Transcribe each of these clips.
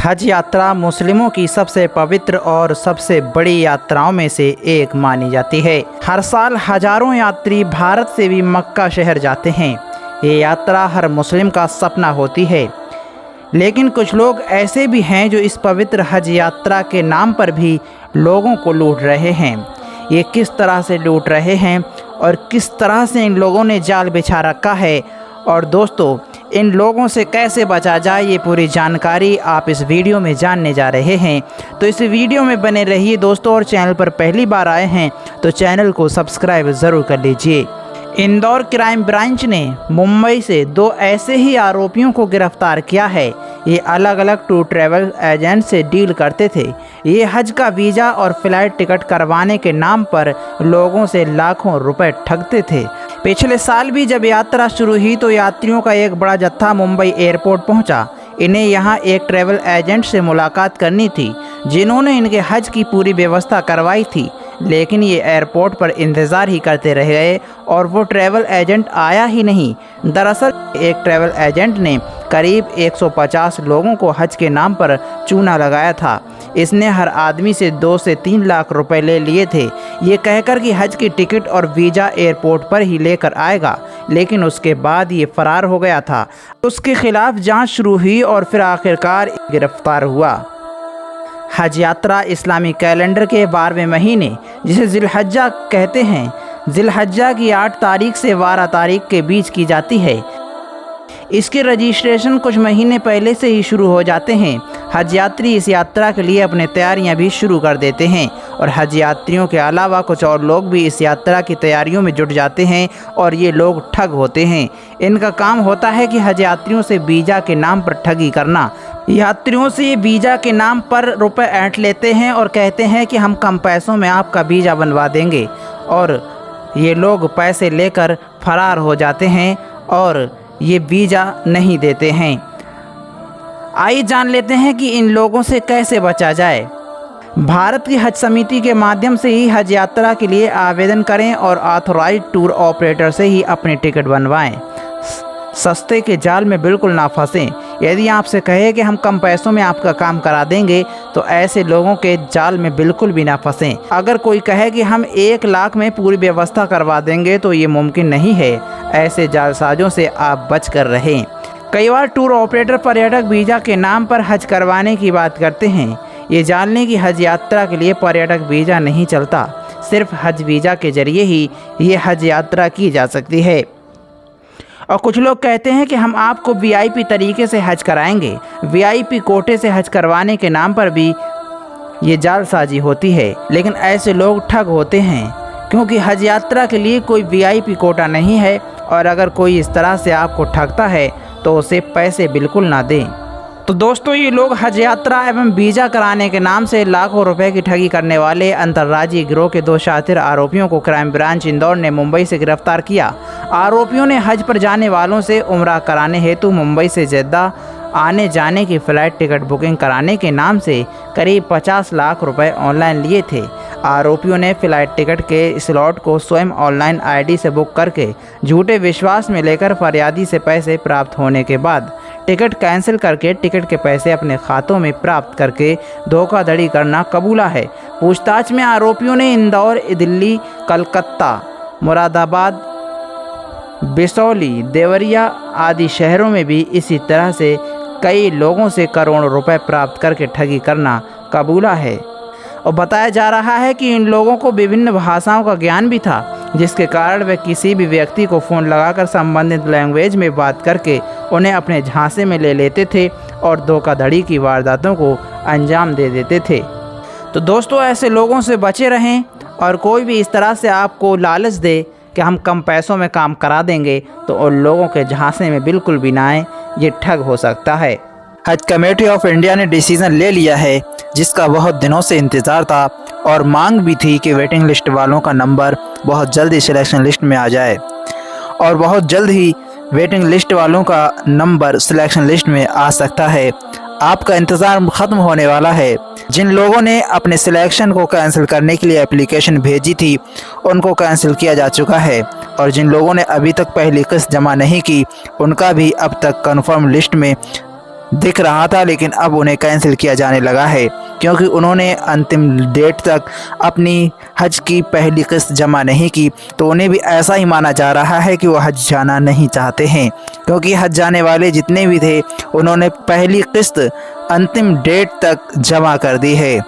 हज यात्रा मुस्लिमों की सबसे पवित्र और सबसे बड़ी यात्राओं में से एक मानी जाती है। हर साल हजारों यात्री भारत से भी मक्का शहर जाते हैं। ये यात्रा हर मुस्लिम का सपना होती है, लेकिन कुछ लोग ऐसे भी हैं जो इस पवित्र हज यात्रा के नाम पर भी लोगों को लूट रहे हैं। ये किस तरह से लूट रहे हैं और किस तरह से इन लोगों ने जाल बिछा रखा है, और दोस्तों इन लोगों से कैसे बचा जाए, ये पूरी जानकारी आप इस वीडियो में जानने जा रहे हैं। तो इस वीडियो में बने रहिए दोस्तों, और चैनल पर पहली बार आए हैं तो चैनल को सब्सक्राइब ज़रूर कर लीजिए। इंदौर क्राइम ब्रांच ने मुंबई से 2 ऐसे ही आरोपियों को गिरफ्तार किया है। ये अलग अलग टूर ट्रैवल एजेंट से डील करते थे। ये हज का वीज़ा और फ्लाइट टिकट करवाने के नाम पर लोगों से लाखों रुपए ठगते थे। पिछले साल भी जब यात्रा शुरू हुई तो यात्रियों का एक बड़ा जत्था मुंबई एयरपोर्ट पहुंचा। इन्हें यहां एक ट्रैवल एजेंट से मुलाकात करनी थी, जिन्होंने इनके हज की पूरी व्यवस्था करवाई थी, लेकिन ये एयरपोर्ट पर इंतज़ार ही करते रह गए और वो ट्रैवल एजेंट आया ही नहीं। दरअसल एक ट्रैवल एजेंट ने करीब 150 लोगों को हज के नाम पर चूना लगाया था। इसने हर आदमी से 2 से 3 लाख रुपए ले लिए थे, ये कहकर कि हज की टिकट और वीज़ा एयरपोर्ट पर ही लेकर आएगा, लेकिन उसके बाद ये फरार हो गया था। उसके खिलाफ जांच शुरू हुई और फिर आखिरकार गिरफ्तार हुआ। हज यात्रा इस्लामी कैलेंडर के 12वें महीने, जिसे जिलहज्जा कहते हैं, जिलहज्जा की 8 तारीख से 12 तारीख के बीच की जाती है। इसके रजिस्ट्रेशन कुछ महीने पहले से ही शुरू हो जाते हैं। हज यात्री इस यात्रा के लिए अपने तैयारियां भी शुरू कर देते हैं, और हज यात्रियों के अलावा कुछ और लोग भी इस यात्रा की तैयारियों में जुट जाते हैं, और ये लोग ठग होते हैं। इनका काम होता है कि हज यात्रियों से वीज़ा के नाम पर ठगी करना। यात्रियों से ये वीज़ा के नाम पर रुपए ऐंठ लेते हैं और कहते हैं कि हम कम पैसों में आपका वीज़ा बनवा देंगे, और ये लोग पैसे लेकर फरार हो जाते हैं और ये वीज़ा नहीं देते हैं। आइए जान लेते हैं कि इन लोगों से कैसे बचा जाए। भारत की हज समिति के माध्यम से ही हज यात्रा के लिए आवेदन करें और ऑथोराइज्ड टूर ऑपरेटर से ही अपनी टिकट बनवाएं। सस्ते के जाल में बिल्कुल ना फंसें। यदि आपसे कहे कि हम कम पैसों में आपका काम करा देंगे, तो ऐसे लोगों के जाल में बिल्कुल भी ना फंसें। अगर कोई कहे कि हम 1 लाख में पूरी व्यवस्था करवा देंगे, तो ये मुमकिन नहीं है। ऐसे जालसाजों से आप बच कर रहें। कई बार टूर ऑपरेटर पर्यटक वीज़ा के नाम पर हज करवाने की बात करते हैं। ये जान लें कि हज यात्रा के लिए पर्यटक वीज़ा नहीं चलता, सिर्फ हज वीज़ा के जरिए ही ये हज यात्रा की जा सकती है। और कुछ लोग कहते हैं कि हम आपको वीआईपी तरीके से हज कराएंगे। वीआईपी कोटे से हज करवाने के नाम पर भी ये जालसाजी होती है, लेकिन ऐसे लोग ठग होते हैं, क्योंकि हज यात्रा के लिए कोई वीआईपी कोटा नहीं है। और अगर कोई इस तरह से आपको ठगता है तो उसे पैसे बिल्कुल ना दें। तो दोस्तों, ये लोग हज यात्रा एवं वीज़ा कराने के नाम से लाखों रुपए की ठगी करने वाले अंतर्राज्यीय गिरोह के 2 शातिर आरोपियों को क्राइम ब्रांच इंदौर ने मुंबई से गिरफ्तार किया। आरोपियों ने हज पर जाने वालों से उम्रा कराने हेतु मुंबई से जेद्दा आने जाने की फ़्लाइट टिकट बुकिंग कराने के नाम से करीब 50 लाख रुपए ऑनलाइन लिए थे। आरोपियों ने फ़्लाइट टिकट के स्लॉट को स्वयं ऑनलाइन आईडी से बुक करके झूठे विश्वास में लेकर फरियादी से पैसे प्राप्त होने के बाद टिकट कैंसिल करके टिकट के पैसे अपने खातों में प्राप्त करके धोखाधड़ी करना कबूला है। पूछताछ में आरोपियों ने इंदौर, दिल्ली, कलकत्ता, मुरादाबाद, बिसौली, देवरिया आदि शहरों में भी इसी तरह से कई लोगों से करोड़ों रुपए प्राप्त करके ठगी करना कबूला है। और बताया जा रहा है कि इन लोगों को विभिन्न भाषाओं का ज्ञान भी था, जिसके कारण वे किसी भी व्यक्ति को फ़ोन लगाकर संबंधित लैंग्वेज में बात करके उन्हें अपने झांसे में ले लेते थे और धोखाधड़ी की वारदातों को अंजाम दे देते थे। तो दोस्तों, ऐसे लोगों से बचे रहें, और कोई भी इस तरह से आपको लालच दे कि हम कम पैसों में काम करा देंगे, तो उन लोगों के झांसे में बिल्कुल भी ना आए। ये ठग हो सकता है। हज कमेटी ऑफ इंडिया ने डिसीज़न ले लिया है, जिसका बहुत दिनों से इंतज़ार था, और मांग भी थी कि वेटिंग लिस्ट वालों का नंबर बहुत जल्द ही सिलेक्शन लिस्ट में आ जाए, और बहुत जल्द ही वेटिंग लिस्ट वालों का नंबर सिलेक्शन लिस्ट में आ सकता है। आपका इंतज़ार ख़त्म होने वाला है। जिन लोगों ने अपने सिलेक्शन को कैंसिल करने के लिए एप्लीकेशन भेजी थी, उनको कैंसिल किया जा चुका है, और जिन लोगों ने अभी तक पहली किस्त जमा नहीं की, उनका भी अब तक कन्फर्म लिस्ट में दिख रहा था, लेकिन अब उन्हें कैंसिल किया जाने लगा है क्योंकि उन्होंने अंतिम डेट तक अपनी हज की पहली किस्त जमा नहीं की। तो उन्हें भी ऐसा ही माना जा रहा है कि वो हज जाना नहीं चाहते हैं, क्योंकि हज जाने वाले जितने भी थे उन्होंने पहली किस्त अंतिम डेट तक जमा कर दी है।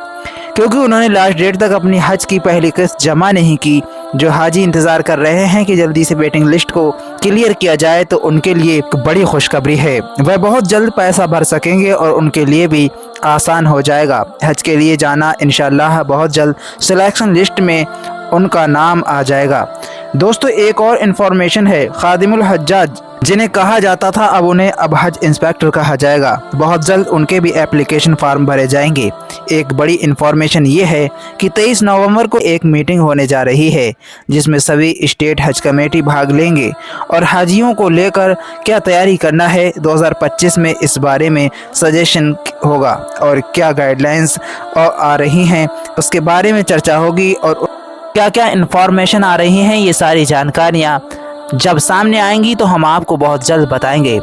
क्योंकि उन्होंने लास्ट डेट तक अपनी हज की पहली किस्त जमा नहीं की, जो हाजी इंतज़ार कर रहे हैं कि जल्दी से वेटिंग लिस्ट को क्लियर किया जाए, तो उनके लिए एक बड़ी खुशखबरी है। वह बहुत जल्द पैसा भर सकेंगे और उनके लिए भी आसान हो जाएगा हज के लिए जाना। इंशाअल्लाह बहुत जल्द सिलेक्शन लिस्ट में उनका नाम आ जाएगा। दोस्तों, एक और इन्फॉर्मेशन है, खादिमुल हज्जाज जिन्हें कहा जाता था अब उन्हें अब हज इंस्पेक्टर कहा जाएगा। बहुत जल्द उनके भी एप्लीकेशन फॉर्म भरे जाएंगे। एक बड़ी इन्फॉर्मेशन ये है कि 23 नवंबर को एक मीटिंग होने जा रही है जिसमें सभी स्टेट हज कमेटी भाग लेंगे और हाजियों को लेकर क्या तैयारी करना है 2025 में, इस बारे में सजेशन होगा और क्या गाइडलाइंस आ रही हैं उसके बारे में चर्चा होगी और क्या क्या इन्फॉर्मेशन आ रही हैं। ये सारी जानकारियाँ जब सामने आएंगी तो हम आपको बहुत जल्द बताएंगे।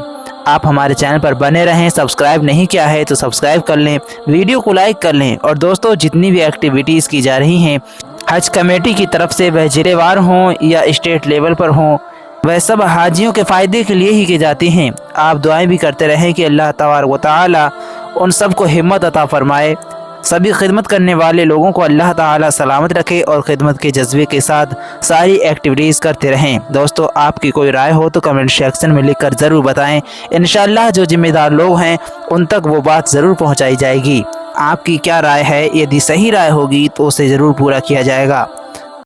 आप हमारे चैनल पर बने रहें। सब्सक्राइब नहीं किया है तो सब्सक्राइब कर लें, वीडियो को लाइक कर लें। और दोस्तों, जितनी भी एक्टिविटीज़ की जा रही हैं हज कमेटी की तरफ से, वह जिलेवार हों या स्टेट लेवल पर हों, वह सब हाजियों के फ़ायदे के लिए ही की जाती हैं। आप दुआएं भी करते रहें कि अल्लाह तबारक व तआला उन सब को हिम्मत अता फरमाए। सभी खिदमत करने वाले लोगों को अल्लाह ताला सलामत रखे और ख़िदमत के जज्बे के साथ सारी एक्टिविटीज़ करते रहें। दोस्तों, आपकी कोई राय हो तो कमेंट सेक्शन में लिखकर ज़रूर बताएं। इंशाअल्लाह जो जिम्मेदार लोग हैं उन तक वो बात ज़रूर पहुंचाई जाएगी। आपकी क्या राय है? यदि सही राय होगी तो उसे ज़रूर पूरा किया जाएगा।